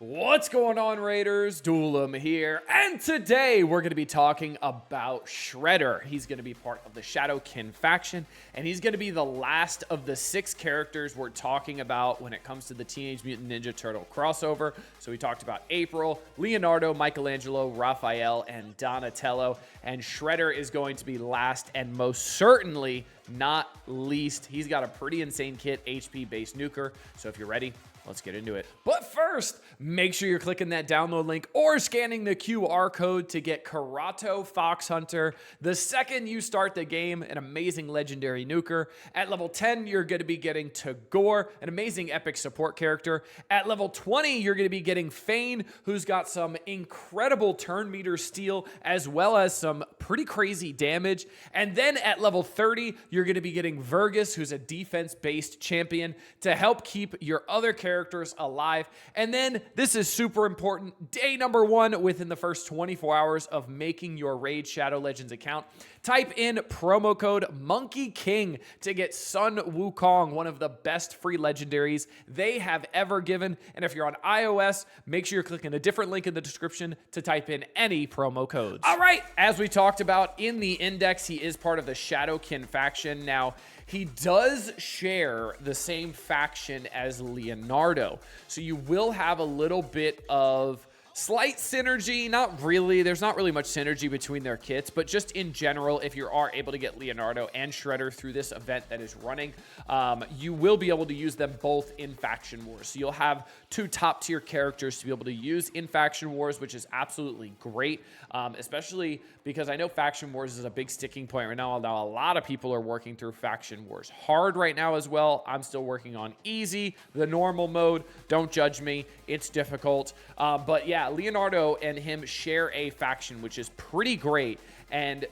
What's going on, Raiders? Duelim here, and today we're going to be talking about Shredder. He's going to be part of the Shadowkin faction, and he's going to be the last of the 6 characters we're talking about when it comes to the Teenage Mutant Ninja Turtle crossover. So we talked about April, Leonardo, Michelangelo, Raphael, and Donatello, and Shredder is going to be last and most certainly not least. He's got a pretty insane kit, HP-based nuker, so if you're ready, let's get into it. But first, make sure you're clicking that download link or scanning the QR code to get Karato Fox Hunter. The second you start the game, an amazing legendary nuker. At level 10, you're going to be getting Tagore, an amazing epic support character. At level 20, you're going to be getting Fane, who's got some incredible turn meter steal, as well as some pretty crazy damage. And then at level 30, you're going to be getting Vergus, who's a defense-based champion, to help keep your other characters alive. And then this is super important. Day number 1 within the first 24 hours of making your Raid Shadow Legends account. Type in promo code Monkey King to get Sun Wukong, one of the best free legendaries they have ever given. And if you're on iOS, make sure you're clicking a different link in the description to type in any promo codes. All right, as we talked about in the index, he is part of the Shadowkin faction. Now, he does share the same faction as Leonardo, so you will have a little bit of slight synergy. Not really. There's not really much synergy between their kits, but just in general, if you are able to get Leonardo and Shredder through this event that is running, you will be able to use them both in Faction Wars. So you'll have 2 top tier characters to be able to use in Faction Wars, which is absolutely great, especially because I know Faction Wars is a big sticking point right now. Now, a lot of people are working through Faction Wars hard right now as well. I'm still working on easy, the normal mode. Don't judge me. It's difficult. But yeah, Leonardo and him share a faction, which is pretty great. And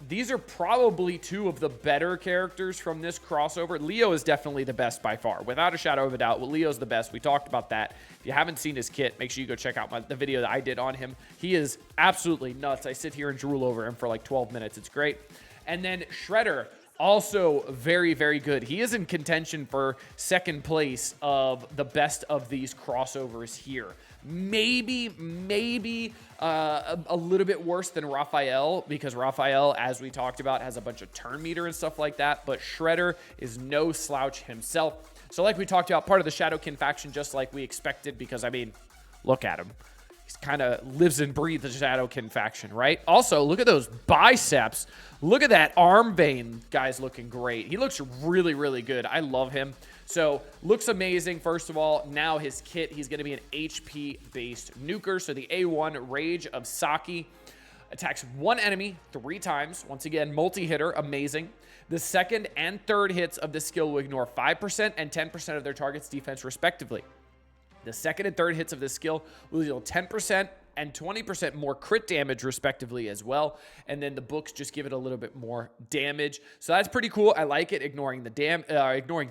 these are probably 2 of the better characters from this crossover. Leo is definitely the best by far, without a shadow of a doubt. Well, Leo's the best. We talked about that. If you haven't seen his kit, make sure you go check out the video that I did on him. He is absolutely nuts. I sit here and drool over him for like 12 minutes. It's great. And then Shredder, also very, very good. He is in contention for 2nd place of the best of these crossovers here. Maybe a little bit worse than Raphael, because Raphael, as we talked about, has a bunch of turn meter and stuff like that, but Shredder is no slouch himself. So like we talked about, part of the Shadowkin faction, just like we expected, because, I mean, look at him. He kind of lives and breathes the Shadowkin faction, right? Also, look at those biceps. Look at that arm vein. Guy's looking great. He looks really, really good. I love him. So, looks amazing, first of all. Now his kit, he's going to be an HP-based nuker. So, the A1 Rage of Saki attacks 1 enemy 3 times. Once again, multi-hitter, amazing. The 2nd and 3rd hits of this skill will ignore 5% and 10% of their target's defense, respectively. The 2nd and 3rd hits of this skill will deal 10% and 20% more crit damage, respectively, as well. And then the books just give it a little bit more damage. So that's pretty cool. I like it. Ignoring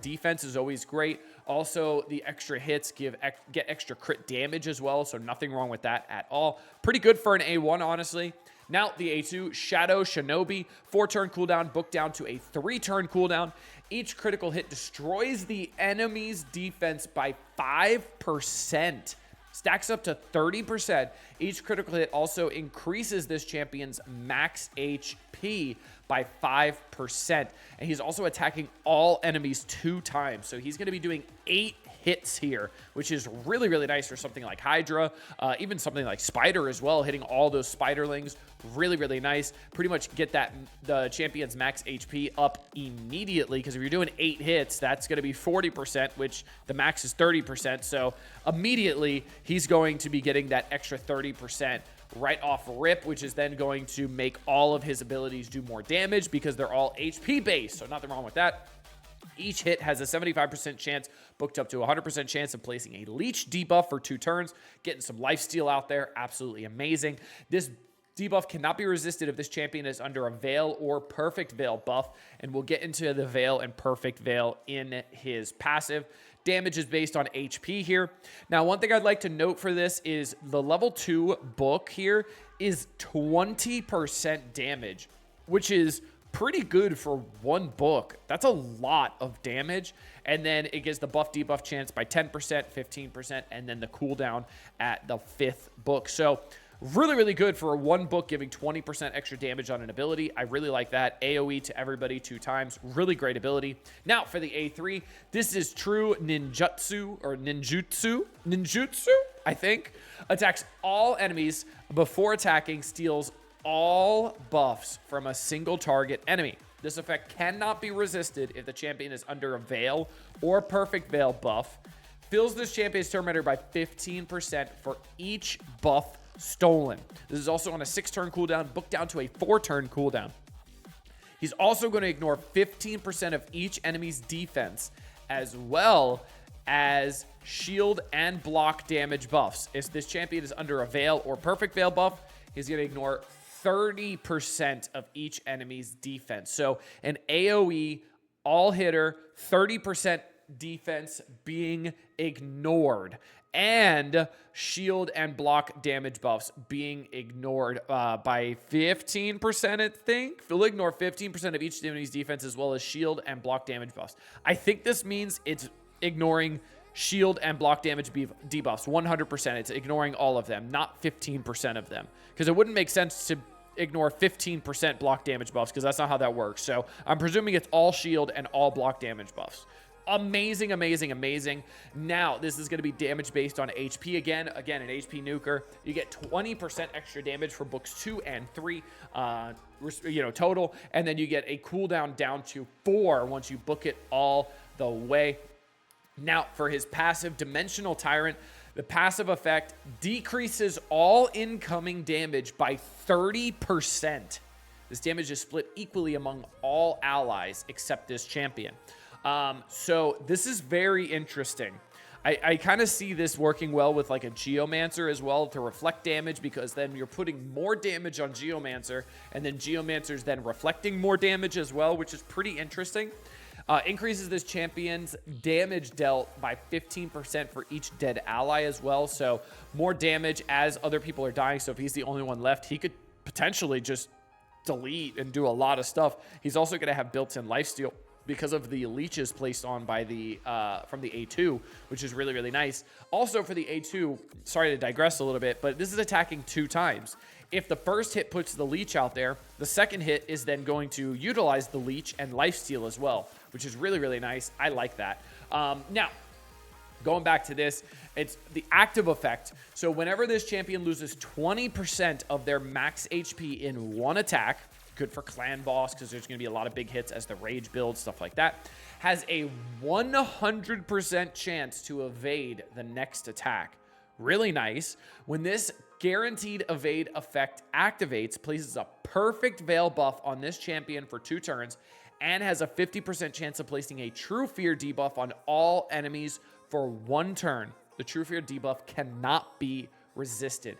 defense is always great. Also, the extra hits get extra crit damage as well, so nothing wrong with that at all. Pretty good for an A1, honestly. Now, the A2, Shadow Shinobi, 4-turn cooldown, book down to a 3-turn cooldown. Each critical hit destroys the enemy's defense by 5%. Stacks up to 30%. Each critical hit also increases this champion's max HP by 5%. And he's also attacking all enemies 2 times. So he's going to be doing 8 hits here, which is really, really nice for something like Hydra, even something like Spider as well, hitting all those Spiderlings. Really, really nice. Pretty much get the champion's max HP up immediately, because if you're doing 8 hits, that's going to be 40%, which the max is 30%. So immediately, he's going to be getting that extra 30% right off rip, which is then going to make all of his abilities do more damage because they're all HP based. So nothing wrong with that. Each hit has a 75% chance, booked up to 100% chance of placing a leech debuff for 2 turns, getting some lifesteal out there. Absolutely amazing. This debuff cannot be resisted if this champion is under a Veil or Perfect Veil buff, and we'll get into the Veil and Perfect Veil in his passive. Damage is based on HP here. Now, one thing I'd like to note for this is the level 2 book here is 20% damage, which is pretty good for one book. That's a lot of damage. And then it gives the buff debuff chance by 10%, 15%, and then the cooldown at the 5th book. So really, really good for one book giving 20% extra damage on an ability. I really like that. AoE to everybody 2 times. Really great ability. Now for the A3, this is true ninjutsu or ninjutsu, I think. Attacks all enemies before attacking, steals all buffs from a single target enemy. This effect cannot be resisted if the champion is under a Veil or Perfect Veil buff. Fills this champion's turn meter by 15% for each buff stolen. This is also on a 6-turn cooldown, book down to a 4-turn cooldown. He's also going to ignore 15% of each enemy's defense, as well as shield and block damage buffs. If this champion is under a Veil or Perfect Veil buff, he's going to ignore 30% of each enemy's defense. So an AoE all hitter, 30% defense being ignored, and shield and block damage buffs being ignored by 15%, I think. He'll ignore 15% of each enemy's defense as well as shield and block damage buffs. I think this means it's ignoring shield and block damage debuffs 100%. It's ignoring all of them, not 15% of them, because it wouldn't make sense to ignore 15% block damage buffs, because that's not how that works. So I'm presuming it's all shield and all block damage buffs. Amazing, amazing, amazing. Now, this is going to be damage based on HP again. Again, an HP nuker. You get 20% extra damage for books 2 and 3, total. And then you get a cooldown down to 4 once you book it all the way. Now, for his passive, Dimensional Tyrant, the passive effect decreases all incoming damage by 30%. This damage is split equally among all allies except this champion. So this is very interesting. I kind of see this working well with like a Geomancer as well to reflect damage, because then you're putting more damage on Geomancer, and then Geomancer's then reflecting more damage as well, which is pretty interesting. Increases this champion's damage dealt by 15% for each dead ally as well. So more damage as other people are dying. So if he's the only one left, he could potentially just delete and do a lot of stuff. He's also going to have built-in lifesteal because of the leeches placed on by the from the A2, which is really, really nice. Also for the A2, sorry to digress a little bit, but this is attacking 2 times. If the first hit puts the leech out there, the second hit is then going to utilize the leech and lifesteal as well, which is really, really nice. I like that. Now, going back to this, it's the active effect. So whenever this champion loses 20% of their max HP in one attack, good for clan boss because there's going to be a lot of big hits as the rage builds, stuff like that, has a 100% chance to evade the next attack. Really nice. When this guaranteed evade effect activates, places a perfect veil buff on this champion for 2 turns, and has a 50% chance of placing a True Fear debuff on all enemies for 1 turn. The True Fear debuff cannot be resisted.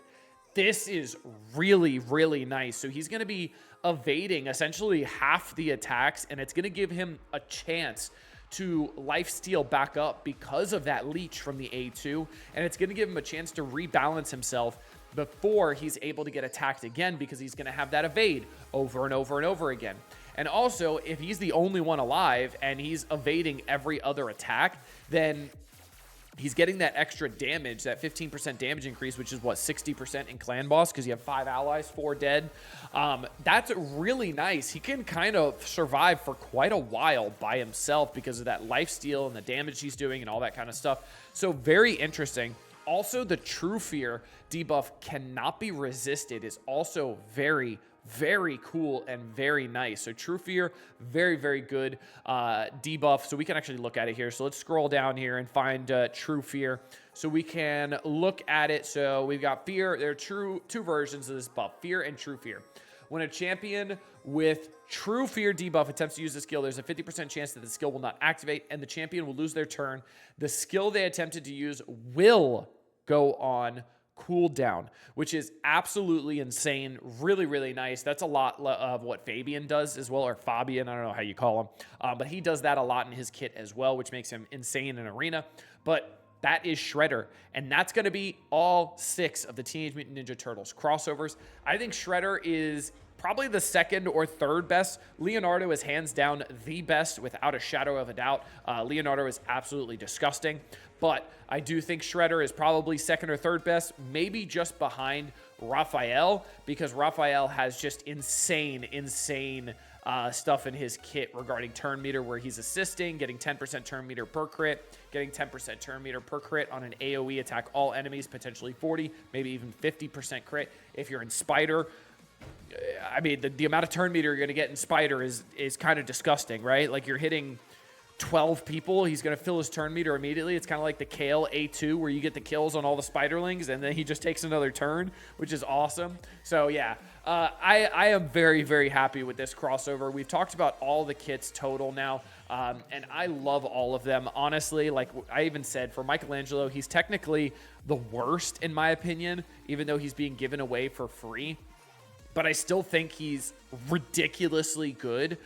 This is really, really nice. So he's going to be evading essentially half the attacks, and it's going to give him a chance to lifesteal back up because of that leech from the A2, and it's going to give him a chance to rebalance himself before he's able to get attacked again, because he's going to have that evade over and over and over again. And also, if he's the only one alive and he's evading every other attack, then he's getting that extra damage, that 15% damage increase, which is what, 60% in clan boss, because you have 5 allies, 4 dead. That's really nice. He can kind of survive for quite a while by himself because of that lifesteal and the damage he's doing and all that kind of stuff. So very interesting. Also, the True Fear debuff cannot be resisted is also very, very cool and very nice. So True Fear, very, very good debuff. So we can actually look at it here. So let's scroll down here and find True Fear so we can look at it. So we've got Fear. There are two versions of this buff, Fear and True Fear. When a champion with True Fear debuff attempts to use the skill, there's a 50% chance that the skill will not activate and the champion will lose their turn. The skill they attempted to use will go on cooldown, which is absolutely insane. Really, really nice. That's a lot of what Fabian does as well, or Fabian, I don't know how you call him, but he does that a lot in his kit as well, which makes him insane in arena. But that is Shredder. And that's going to be all 6 of the Teenage Mutant Ninja Turtles crossovers. I think Shredder is probably the second or third best. Leonardo is hands down the best without a shadow of a doubt. Leonardo is absolutely disgusting, but I do think Shredder is probably second or third best, maybe just behind Raphael, because Raphael has just insane stuff in his kit regarding turn meter, where he's assisting, getting 10% turn meter per crit, getting 10% turn meter per crit on an AoE attack all enemies, potentially 40, maybe even 50% crit. If you're in Spider, I mean, the amount of turn meter you're going to get in Spider is kind of disgusting, right? Like, you're hitting 12 people, he's going to fill his turn meter immediately. It's kind of like the Kale A2, where you get the kills on all the Spiderlings, and then he just takes another turn, which is awesome. So, yeah, I am very, very happy with this crossover. We've talked about all the kits total now, and I love all of them. Honestly, like I even said, for Michelangelo, he's technically the worst, in my opinion, even though he's being given away for free. But I still think he's ridiculously good,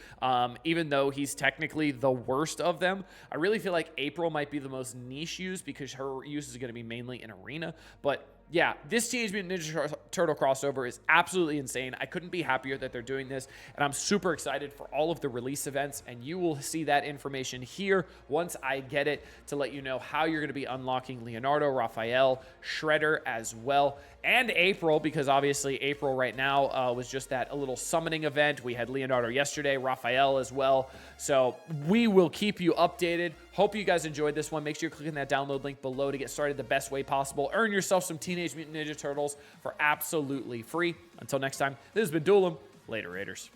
even though he's technically the worst of them. I really feel like April might be the most niche use, because her use is going to be mainly in Arena. But yeah, this Teenage Mutant Ninja Turtle crossover is absolutely insane. I couldn't be happier that they're doing this, and I'm super excited for all of the release events, and you will see that information here once I get it, to let you know how you're going to be unlocking Leonardo, Raphael, Shredder as well, and April, because obviously April right now was just that a little summoning event. We had Leonardo yesterday, Raphael as well. So we will keep you updated. Hope you guys enjoyed this one. Make sure you're clicking that download link below to get started the best way possible. Earn yourself some Teenage Mutant Ninja Turtles for absolutely free. Until next time, this has been Duelim. Later, Raiders.